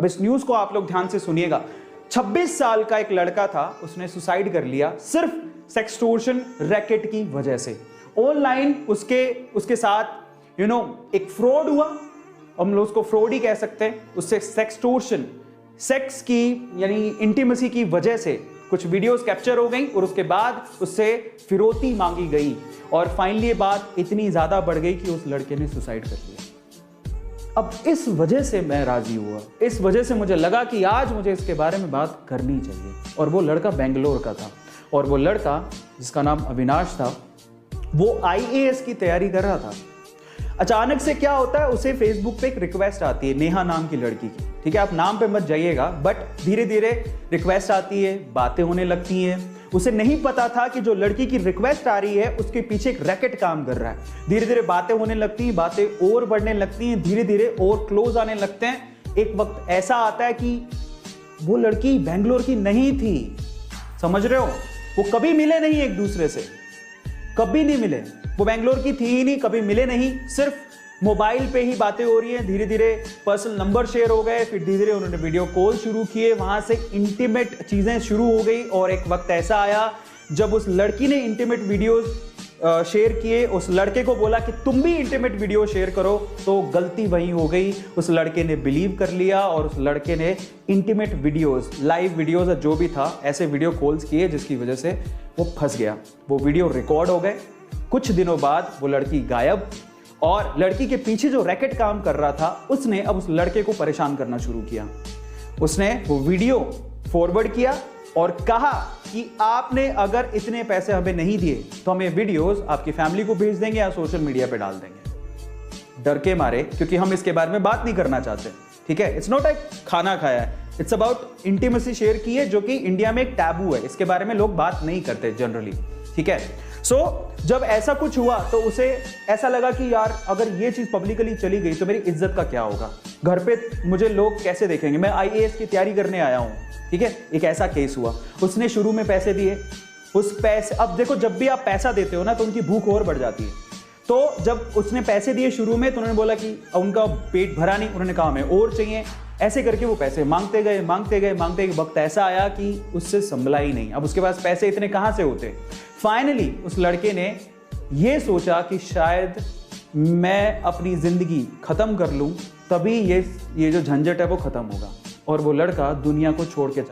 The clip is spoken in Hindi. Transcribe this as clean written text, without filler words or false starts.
इस न्यूज को आप लोग ध्यान से सुनिएगा। 26 साल का एक लड़का था, उसने सुसाइड कर लिया सिर्फ सेक्सटोर्शन रैकेट की वजह से। ऑनलाइन उसके साथ एक फ्रॉड हुआ, हम लोग उसको फ्रॉड ही कह सकते हैं। उससे सेक्सटोर्शन, सेक्स की यानी इंटीमेसी की वजह से कुछ वीडियोस कैप्चर हो गई और उसके बाद उससे फिरौती मांगी गई और फाइनली ये बात इतनी ज्यादा बढ़ गई कि उस लड़के ने सुसाइड कर लिया। अब इस वजह से मैं राजी हुआ, इस वजह से मुझे लगा कि आज मुझे इसके बारे में बात करनी चाहिए। और वो लड़का बेंगलोर का था और वो लड़का जिसका नाम अविनाश था, वो IAS की तैयारी कर रहा था। अचानक से क्या होता है, उसे फेसबुक पे एक रिक्वेस्ट आती है नेहा नाम की लड़की की। ठीक है, आप नाम पे मत जाइएगा, बट धीरे धीरे रिक्वेस्ट आती है, बातें होने लगती हैं। उसे नहीं पता था कि जो लड़की की रिक्वेस्ट आ रही है उसके पीछे एक रैकेट काम कर रहा है। धीरे धीरे बातें होने लगती हैं, बातें और बढ़ने लगती हैं, धीरे धीरे और क्लोज आने लगते हैं। एक वक्त ऐसा आता है कि वो लड़की बेंगलोर की नहीं थी, समझ रहे हो, वो कभी मिले नहीं एक दूसरे से, कभी नहीं मिले। वो बेंगलोर की थी ही नहीं, कभी मिले नहीं, सिर्फ मोबाइल पे ही बातें हो रही हैं। धीरे धीरे पर्सनल नंबर शेयर हो गए, फिर धीरे धीरे उन्होंने वीडियो कॉल शुरू किए, वहां से इंटीमेट चीजें शुरू हो गई। और एक वक्त ऐसा आया जब उस लड़की ने इंटीमेट वीडियोस शेयर किए, उस लड़के को बोला कि तुम भी इंटीमेट वीडियो शेयर करो, तो गलती वही हो गई। उस लड़के ने बिलीव कर लिया और उस लड़के ने इंटीमेट वीडियोस, लाइव वीडियोस जो भी था, ऐसे वीडियो कॉल्स किए जिसकी वजह से वो फंस गया। वो वीडियो रिकॉर्ड हो गए। कुछ दिनों बाद वो लड़की गायब और लड़की के पीछे जो रैकेट काम कर रहा था उसने अब उस लड़के को परेशान करना शुरू किया। उसने वो वीडियो फॉरवर्ड किया और कहा कि आपने अगर इतने पैसे हमें नहीं दिए तो हम ये वीडियोस आपकी फैमिली को भेज देंगे या सोशल मीडिया पे डाल देंगे। डर के मारे, क्योंकि हम इसके बारे में बात नहीं करना चाहते। ठीक है, इट्स नॉट लाइक खाना खाया है, इट्स अबाउट इंटीमेसी शेयर की है, जो कि इंडिया में एक टैबू है, इसके बारे में लोग बात नहीं करते जनरली। ठीक है, सो जब ऐसा कुछ हुआ तो उसे ऐसा लगा कि यार अगर ये चीज पब्लिकली चली गई तो मेरी इज्जत का क्या होगा, घर पे मुझे लोग कैसे देखेंगे, मैं IAS की तैयारी करने आया हूं। ठीक है, एक ऐसा केस हुआ। उसने शुरू में पैसे दिए, उस पैसे, अब देखो जब भी आप पैसा देते हो ना तो उनकी भूख और बढ़ जाती है। तो जब उसने पैसे दिए शुरू में तो उन्होंने बोला कि उनका पेट भरा नहीं, उन्होंने कहा हमें और चाहिए। ऐसे करके वो पैसे मांगते गए, मांगते गए, मांगते गए। वक्त ऐसा आया कि उससे संभला ही नहीं, अब उसके पास पैसे इतने कहां से होते। फाइनली उस लड़के ने ये सोचा कि शायद मैं अपनी जिंदगी खत्म कर लूं, तभी ये जो झंझट है वो खत्म होगा। और वो लड़का दुनिया को छोड़ के